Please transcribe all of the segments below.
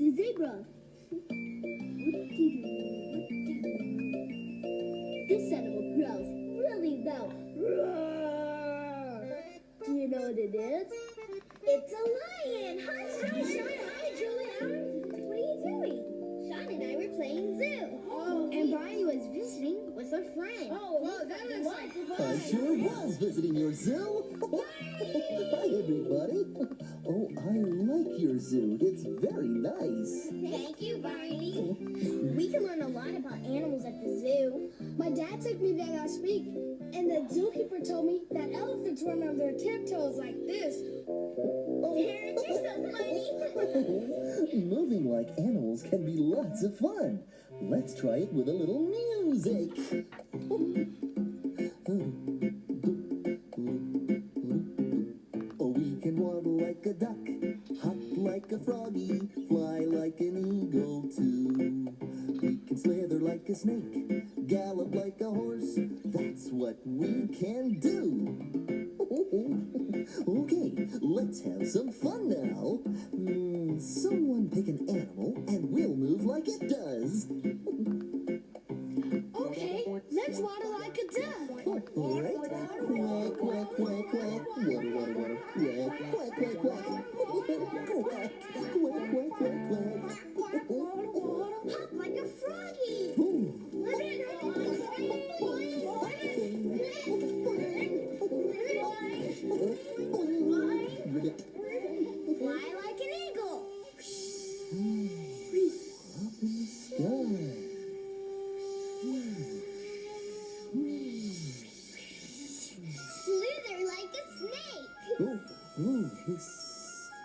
a zebra. This animal growls really loud. Roar. Do you know what it is? It's a lion. Hi, Sean. Hi, Julie. What are you doing? Sean and I were playing zoo. Oh, and Barney was visiting with a friend. Oh, well, that was fun. I sure was visiting your zoo. Hi, everybody. Oh, I like your zoo. It's very nice. Thank you, Barney. We can learn a lot about animals at the zoo. My dad took me there last week, and the zookeeper told me that elephants run on their tiptoes like this. Parents, you're so funny. Moving like animals can be lots of fun. Let's try it with a little music. Oh, we can waddle like a duck, hop like a froggy, fly like an eagle too. We can slither like a snake, gallop like a horse. That's what we can do. Okay, let's have some fun now. Someone pick an animal and we'll move like it does. Okay, let's waddle like a duck. All right. Quack, quack, quack, quack. Waddle, waddle, waddle. Quack, quack, quack, quack. Quack, quack, quack, quack, quack. Hop like a froggy. Fly like an eagle. Up in the sky. Slither like a snake. Oh, hiss.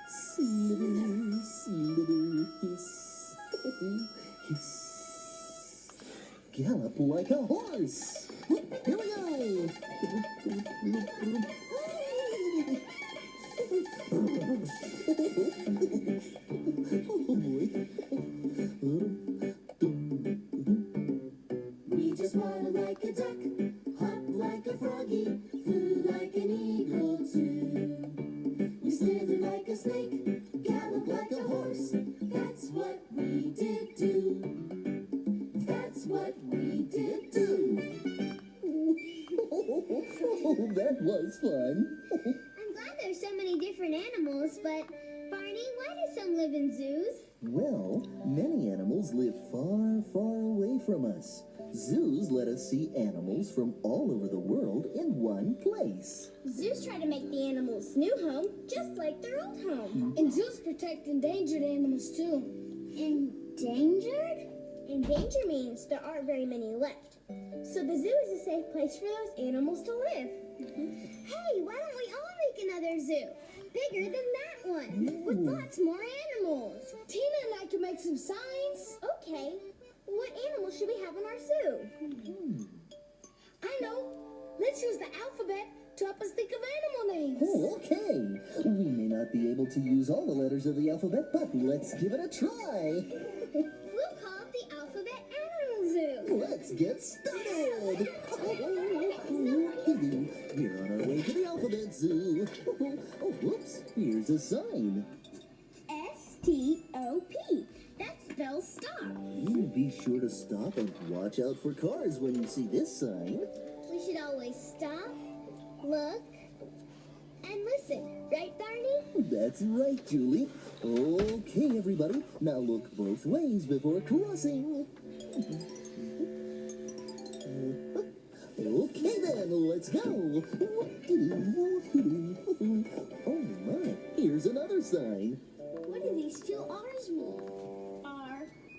Slither, slither, hiss. Hiss. Gallop like a horse. Here we go. Oh, boy. We just waddle like a duck, hop like a froggy, flew like an eagle too. We slither like a snake, gallop like a horse. That's what we did do. That's what we did do. Oh, that was fun. I'm glad there's so many different animals, but Barney, why do some live in zoos? Well, many animals live far, far away from us. Zoos let us see animals from all over the world in one place. Zoos try to make the animals' new home just like their old home. And zoos protect endangered animals too. Endangered? Endangered means there aren't very many left. So the zoo is a safe place for those animals to live. Hey, why don't we all make another zoo? Bigger than that one, with lots more animals. Tina and I can make some signs. Okay. What animals should we have in our zoo? I know. Let's use the alphabet to help us think of animal names. Oh, okay. We may not be able to use all the letters of the alphabet, but let's give it a try. We'll call it the Alphabet Animal Zoo. Let's get started. We're on our way to the alphabet zoo. Oh, whoops. Here's a sign. S-T-O-P. That spells stop. Be sure to stop and watch out for cars when you see this sign. We should always stop, look, and listen. Right, Barney? That's right, Julie. Okay, everybody. Now look both ways before crossing. Okay, then. Let's go. Oh, my. Here's another sign. What do these two R's mean?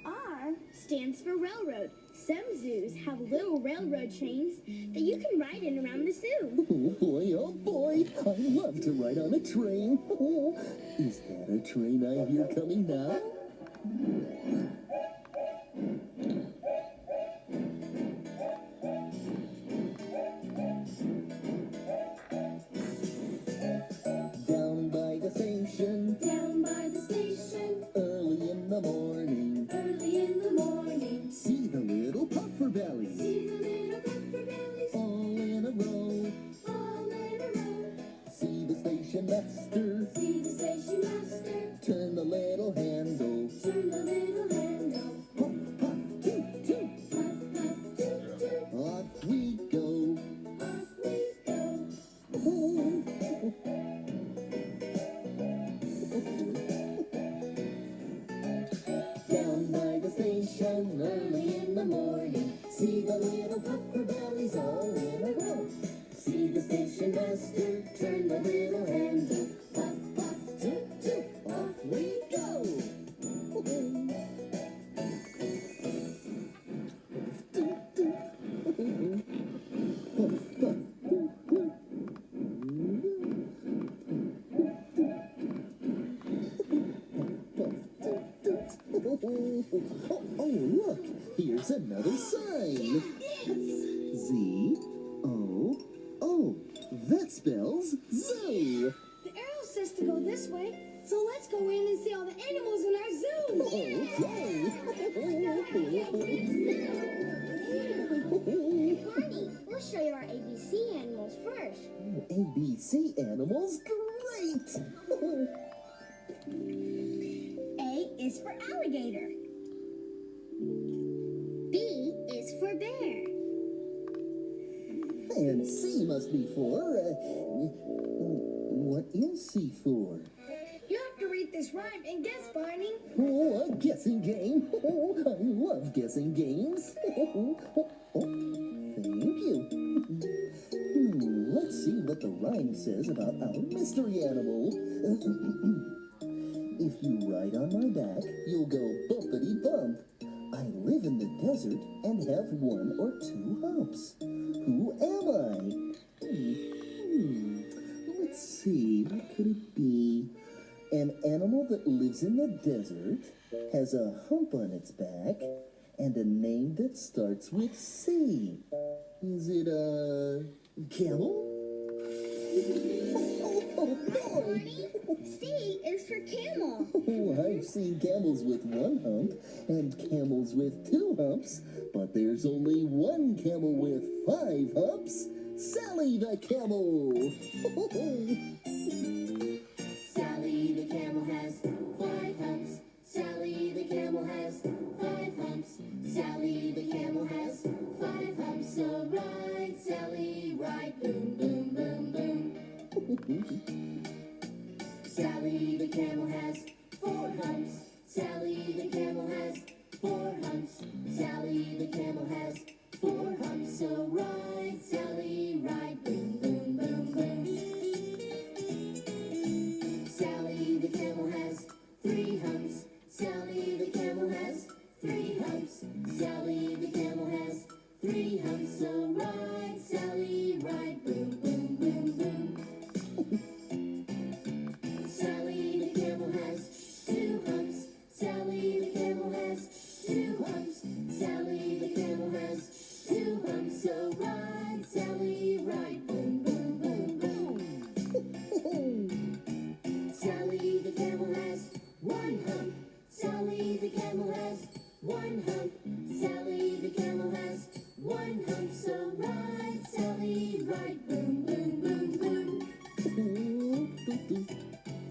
R stands for railroad. Some zoos have little railroad trains that you can ride in around the zoo. Oh boy, I love to ride on a train. Oh, is that a train I hear coming now? Down by the station. Down by the station. Early in the morning. Early in the morning. See the little puffer bellies. See the little puffer bellies. All in a row. All in a row. See the station master. See the station master. Turn the little handle. Turn the station early in the morning. See the little puffer bellies all in a row. See the station master turn the little handle. Puff, puff, toot, toot, off we go. Oh, look, here's another sign. Z, O, O. That spells zoo. The arrow says to go this way, so let's go in and see all the animals in our zoo. Honey, we'll show you our ABC animals first. ABC animals? Great! A is for alligator. B is for bear. And C must be for... what is C for? You have to read this rhyme and guess, Barney. Oh, a guessing game. Oh, I love guessing games. Thank you. Let's see what the rhyme says about our mystery animal. If you ride on my back, you'll go bumpity bump. I live in the desert and have 1 or 2 humps. Who am I? Let's see, what could it be? An animal that lives in the desert, has a hump on its back, and a name that starts with C. Is it a camel? Oh boy! C is for camel. Oh, I've seen camels with 1 hump and camels with 2 humps, but there's only 1 camel with 5 humps. Sally the camel! Sally the camel has 5 humps. Sally the camel has 5 humps. Sally the camel has 5 humps. So ride, Sally, ride, boom, boom, boom, boom. Sally the camel has 4 humps. Sally the camel has 4 humps. Sally the camel has 4 humps. So ride, Sally, ride, boom, boom, boom, boom. Sally the camel has 3 humps. Sally the camel has 3 humps. Sally the camel has 3 humps. So ride, Sally, ride, boom, boom, boom, boom. Sally the camel has 2 humps. Sally the camel has 2 humps. Sally the camel has 2 humps. So ride, Sally, ride, boom, boom, boom, boom. Sally the camel has 1 hump. Sally the camel has 1 hump. Sally the camel has 1 hump. So ride, Sally, ride, boom, boom, boom, boom.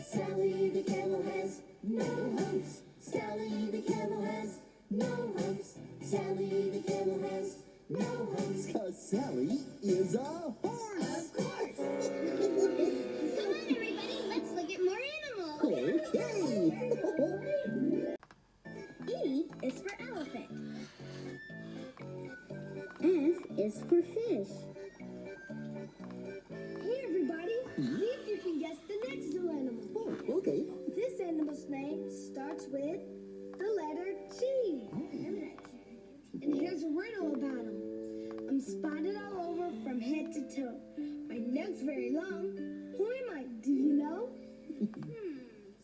Sally the camel has no humps. Sally the camel has no humps. Sally the camel has no humps. 'Cause Sally is a horse. Of course. Come on, everybody. Let's look at more animals. Okay. E is for elephant. F is for fish. Hey, everybody. See if you can guess the next zoo animal. Oh, okay. This animal's name starts with the letter G. And here's a riddle about him. I'm spotted all over from head to toe. My neck's very long. Who am I? Do you know?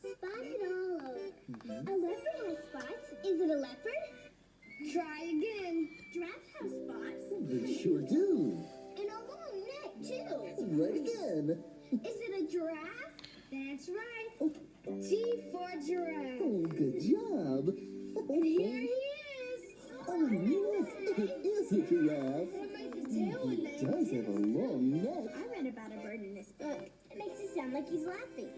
Spotted all over. A leopard has spots. Is it a leopard? Try again. Giraffes have spots. They sure do. And a long neck, too. Right again. Is it a giraffe? That's right. G for giraffe. Oh, good job. And here he is. Oh, look, it is a giraffe. What about the tail one? He does have a long neck. I read about a bird in this book. It makes it sound like he's laughing.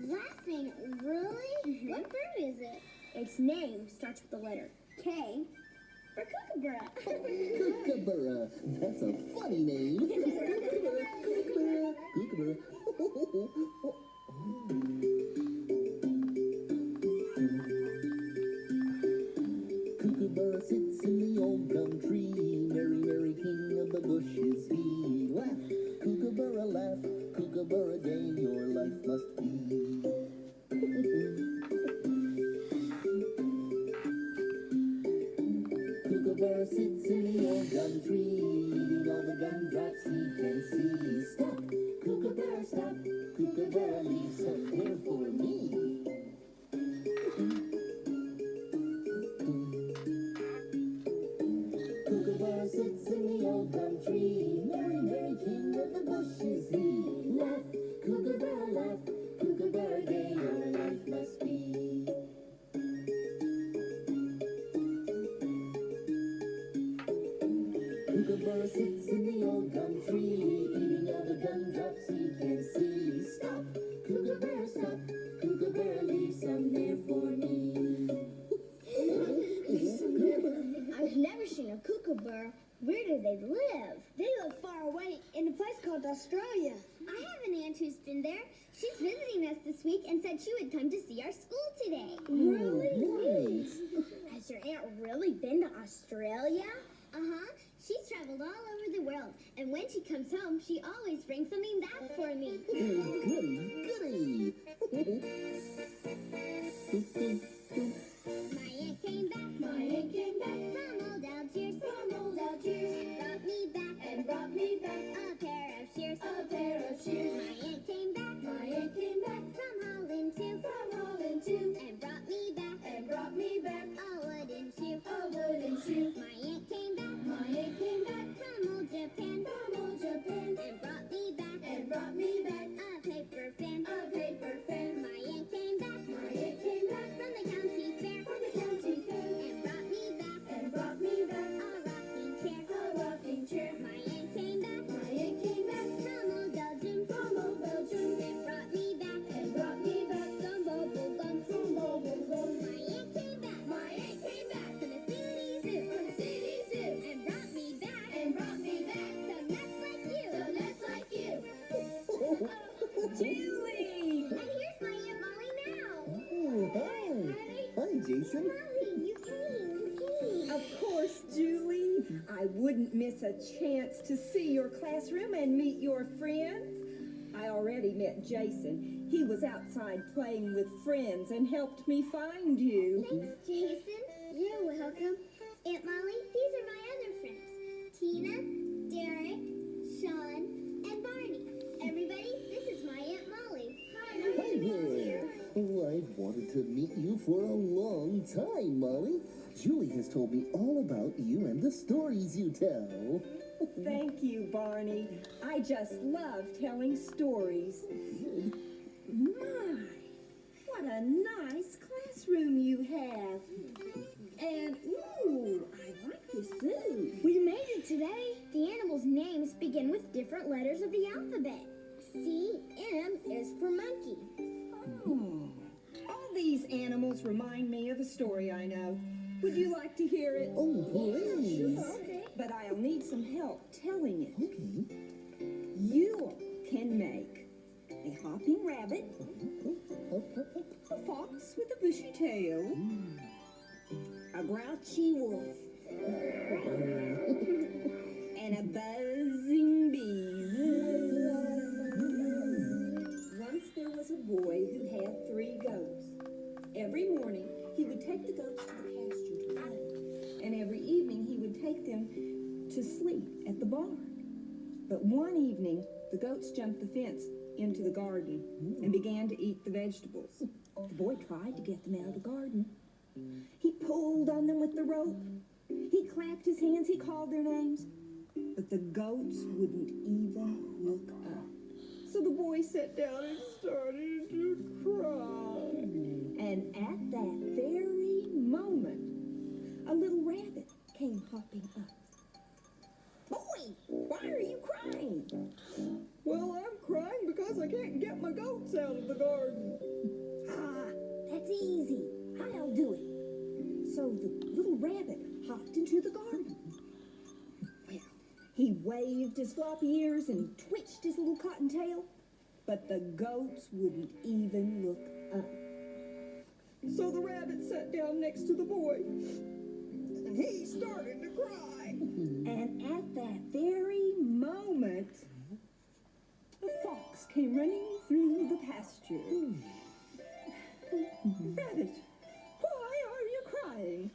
Laughing? Really? What bird is it? Its name starts with the letter K for kookaburra. Kookaburra. That's a funny name. Kookaburra, kookaburra, kookaburra. Kookaburra Day your life must be. Kookaburra sits in the old gum tree, eating all the gumdrops he can see. Stop, Kookaburra, stop. Kookaburra, leave some here for me. Kookaburra sits in the old gum tree, merry, merry king of the bush is he. Laugh, Kookaburra, laugh. Kookaburra Day your life must be. Kookaburra sits in the old gum tree, eating all the gumdrops he can see. Stop, Kookaburra, stop. Kookaburra, leave some there for me. I've never seen a kookaburra. Where do they live? They live far away in a place called Australia. I have an aunt who's been there. She's visiting us this week and said she would come to see our school today. Really? Nice. Has your aunt really been to Australia? Uh-huh. She's traveled all over the world, and when she comes home, she always brings something back for me. Goody, goody. My aunt came back. My aunt came back From old Algiers. from old Algiers Brought me back. and brought me back A pair of shears. a pair of shears. My aunt came back. My aunt came back From Holland too. from Holland too And brought me back. and brought me back A wooden shoe. a wooden shoe. My aunt came back. My aunt came back From old Japan. from old Japan And brought me back. and brought me back A paper fan. a paper fan. My aunt came back. My aunt came back From the county fair. from the county fair And brought me back. and brought me back A rocking chair. a rocking chair. My aunt came back. My aunt came back From old Belgium. from old Belgium And brought me back. and brought me back Some bubble gum. some bubble gum. My aunt came back. My aunt came back To the city zoo. from the city zoo And brought me back. and brought me back So nuts like you. so that's like you. Julie! And here's my Aunt Molly now. Oh, hi. Hi, Jason. Molly, you came. Of course, Julie. I wouldn't miss a chance to see your classroom and meet your friends. I already met Jason. He was outside playing with friends and helped me find you. Thanks, Jason. You're welcome. Aunt Molly, these are my other friends. Tina, Derek, Sean, and Barney. Everybody, this is my Aunt Molly. Hi, nice Hi to meet you. there. Oh, I've wanted to meet you for a long time, Molly. Julie has told me all about you and the stories you tell. Thank you, Barney. I just love telling stories. My, what a nice classroom you have. And, ooh, I like this zoo. We made it today. The animals' names begin with different letters of the alphabet. C, M is for monkey. Oh, all these animals remind me of a story I know. Would you like to hear it? Oh, please. Okay. But I'll need some help telling it. Okay. You can make a hopping rabbit, a fox with a bushy tail, a grouchy wolf, and a buzzing bee. Once there was a boy who had 3 goats. Every morning he would take the goats to the pasture to run, and every evening he would take them to sleep at the barn. But one evening, the goats jumped the fence into the garden and began to eat the vegetables. The boy tried to get them out of the garden. He pulled on them with the rope. He clapped his hands. He called their names. But the goats wouldn't even look up. So the boy sat down and started to cry. And at that very moment, a little rabbit came hopping up. Boy, why are you crying? Well, I'm crying because I can't get my goats out of the garden. Ah, that's easy. I'll do it. So the little rabbit hopped into the garden. Well, he waved his floppy ears and twitched his little cotton tail, but the goats wouldn't even look up. So the rabbit sat down next to the boy, and he started to cry. And at that very moment, the fox came running through the pasture. Rabbit, why are you crying?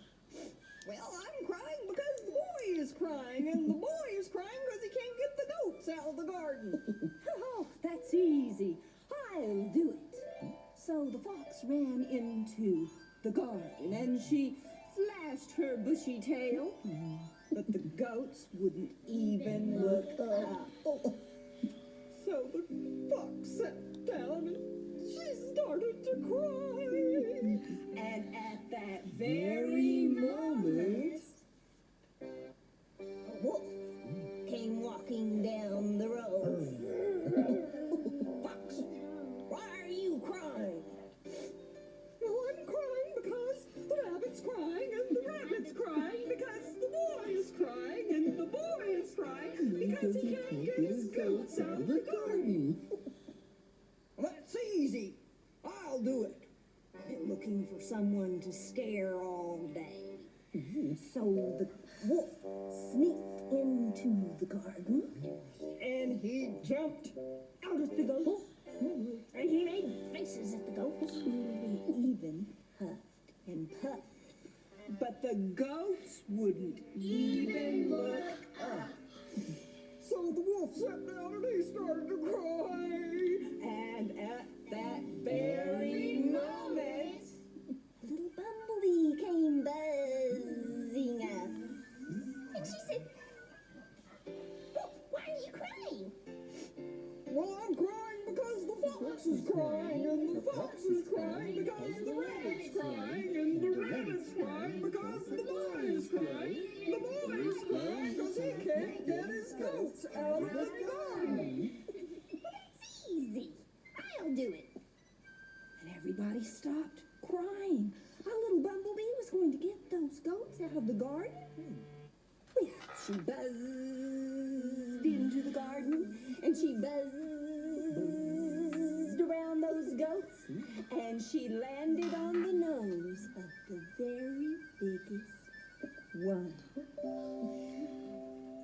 Well, I'm crying because the boy is crying, and the boy is crying because he can't get the goats out of the garden. Oh, that's easy. I'll do it. So the fox ran into the garden, and she flashed her bushy tail, but the goats wouldn't even look up. So the fox sat down and she started to cry. And at that very moment, a wolf came walking down the road. Fox, why are you crying? Well, I'm crying because the rabbit's crying, and the rabbit's crying because the boy is crying, and the boy is crying because he can't get his goats out of the garden. That's easy. I'll do it. I've been looking for someone to scare all day. So the wolf sneaked into the garden, and he jumped out at the goats, and he made faces at the goats. He even huffed and puffed. But the goats wouldn't even look up. So the wolf sat down and he started to cry. And at that very moment, a little bumblebee came buzzing up. And she said, "Well, why are you crying?" Well, I'm crying because the fox is crying, and the fox is crying because the rabbit's crying, and the rabbit's crying because the boy is crying. The boy is crying because he can't get his goats out of the garden. That's easy. I'll do it. And everybody stopped crying. Our little bumblebee was going to get those goats out of the garden. Well, she buzzed into the garden, and she buzzed around those goats, and she landed on the nose of the very biggest one.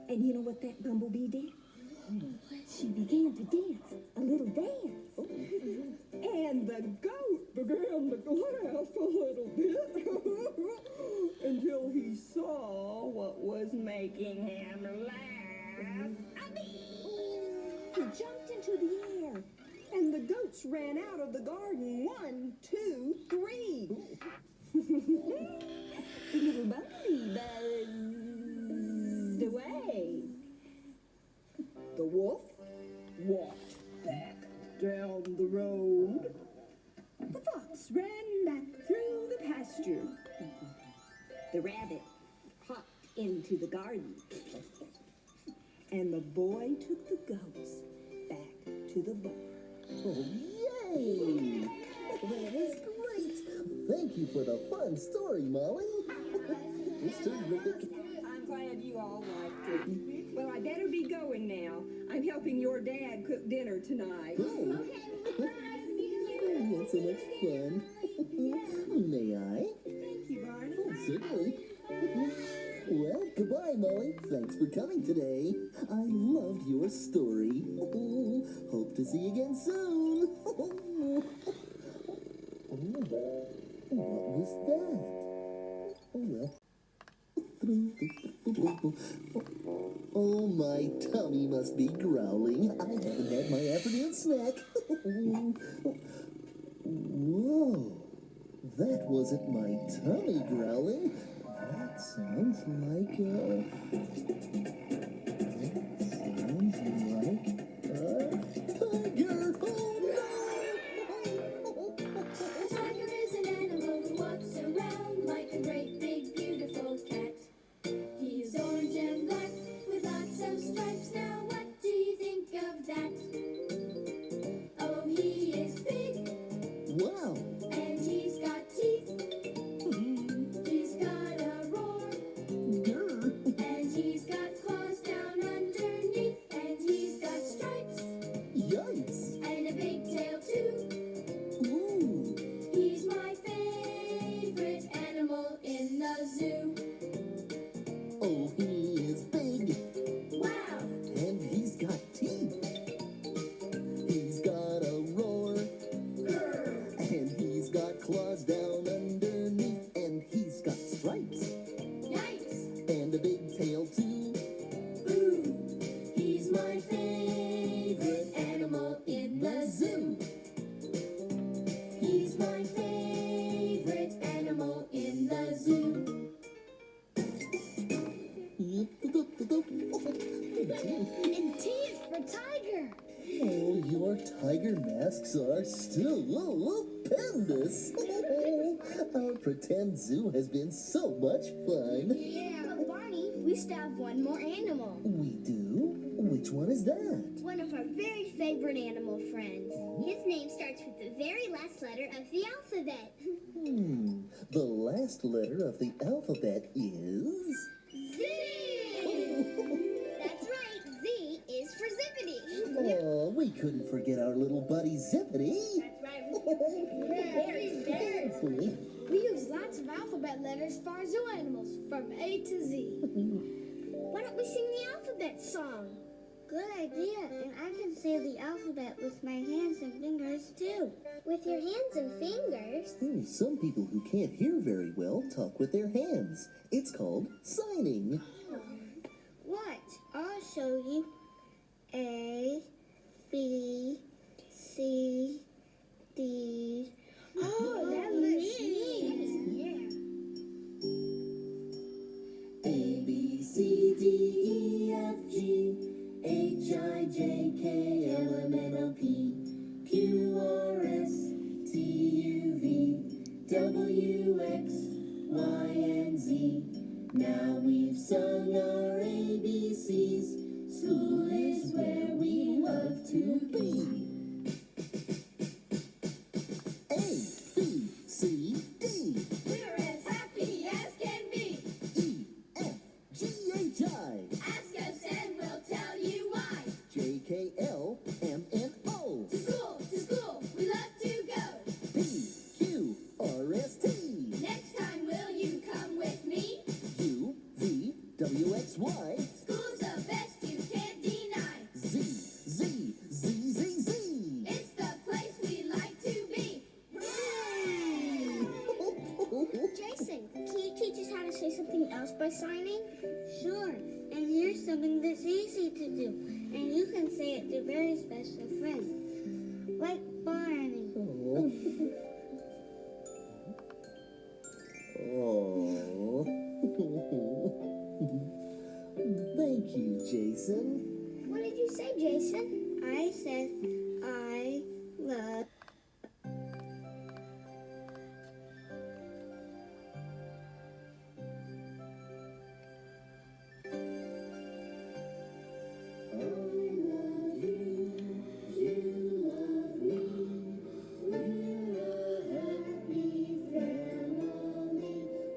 And you know what that bumblebee did? She began to dance, a little dance. And the goat began to laugh a little bit until he saw what was making him laugh. He jumped into the air, and the goats ran out of the garden. 1, 2, 3. The little bumblebee buzzed away. The wolf walked back down the road. The fox ran back through the pasture. The rabbit hopped into the garden. And the boy took the goats back to the barn. Oh, yay! That was great! Thank you for the fun story, Molly. It's terrific. I'm glad you all liked it. Well, I better be going now. I'm helping your dad cook dinner tonight. Oh, that's so much fun. May I? Thank you, Barney. Certainly. Well, goodbye, Molly. Thanks for coming today. I loved your story. Hope to see you again soon. What was that? Oh, well. Oh, my tummy must be growling. I haven't had my afternoon snack. Whoa. That wasn't my tummy growling. That sounds like tiger. Oh no! A tiger is an animal who walks around like a great big beautiful cat. He's orange and black with lots of stripes. Now what do you think of that? Oh, he is big Wow! and he's got teeth. He's got a roar Grr. and he's got claws tiger masks are stupendous. Our pretend zoo has been so much fun. Yeah, but Barney, we still have one more animal. We do? Which one is that? One of our very favorite animal friends. His name starts with the very last letter of the alphabet. The last letter of the alphabet is... Z! That's right, Z is for Zippity. Oh, we couldn't forget our little buddy Zippity. That's right. Very. We use lots of alphabet letters for our zoo animals, from A to Z. Why don't we sing the alphabet song? Good idea, and I can say the alphabet with my hands and fingers too. With your hands and fingers? Some people who can't hear very well talk with their hands. It's called signing. What? I'll show you. A, B, C, D. Oh, that looks neat. Yeah. A, B, C, D, E, F, G, H, I, J, K, L, M, N, O, P, Q, R, S, T, U, V, W, X, Y, and Z. Now we've sung our ABCs. School is where we love to be. A, B, C, D, We're as happy as can be. E, F, G, H, I, Ask us and we'll tell you why. J, K, L, M, N, O, To school, we love to go. P, Q, R, S, T, Next time, will you come with me? U, V, W, X, Y, School's the best, you can't deny. Z, Z, Z, Z, Z. It's the place we like to be. Jason, can you teach us how to say something else by signing? Sure. And here's something that's easy to do. And you can say it to very special friends. Like Barney. Oh. Thank you, Jason. What did you say, Jason? I said, I love...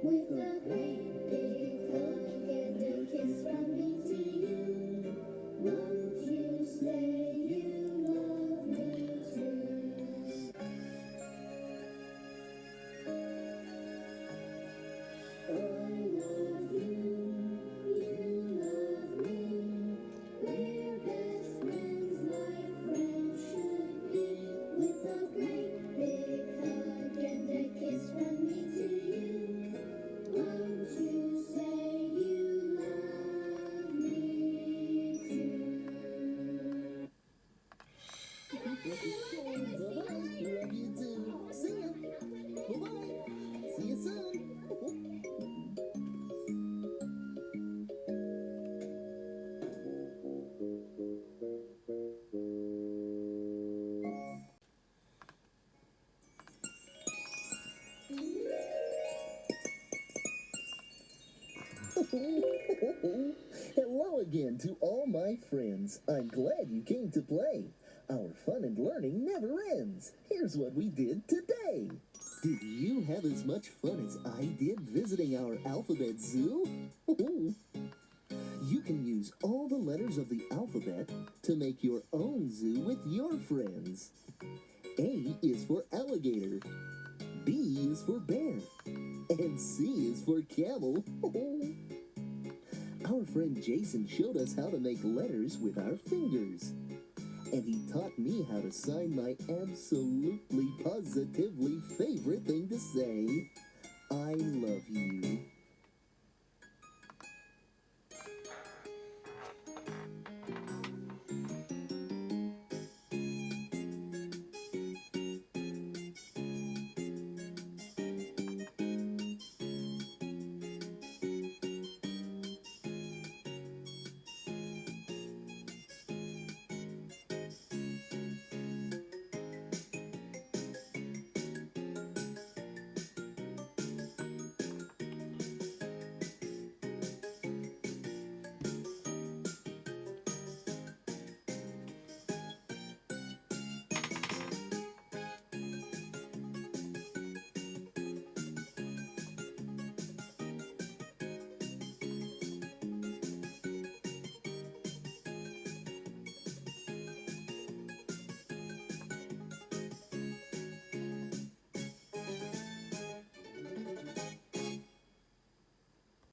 With a great big hug and a kiss from me to you. Won't you say you love me too? I love you, you love me. We're best friends like friends should be. With a great big hug and a kiss from me to you. Won't you say you love me too? Love you too. See ya. Bye-bye. See you soon. Hello again to all my friends. I'm glad you came to play. Our fun and learning never ends. Here's what we did today. Did you have as much fun as I did visiting our alphabet zoo? You can use all the letters of the alphabet to make your own zoo with your friends. A is for alligator. B is for bear. And C is for camel. Our friend Jason showed us how to make letters with our fingers. And he taught me how to sign my absolutely positively favorite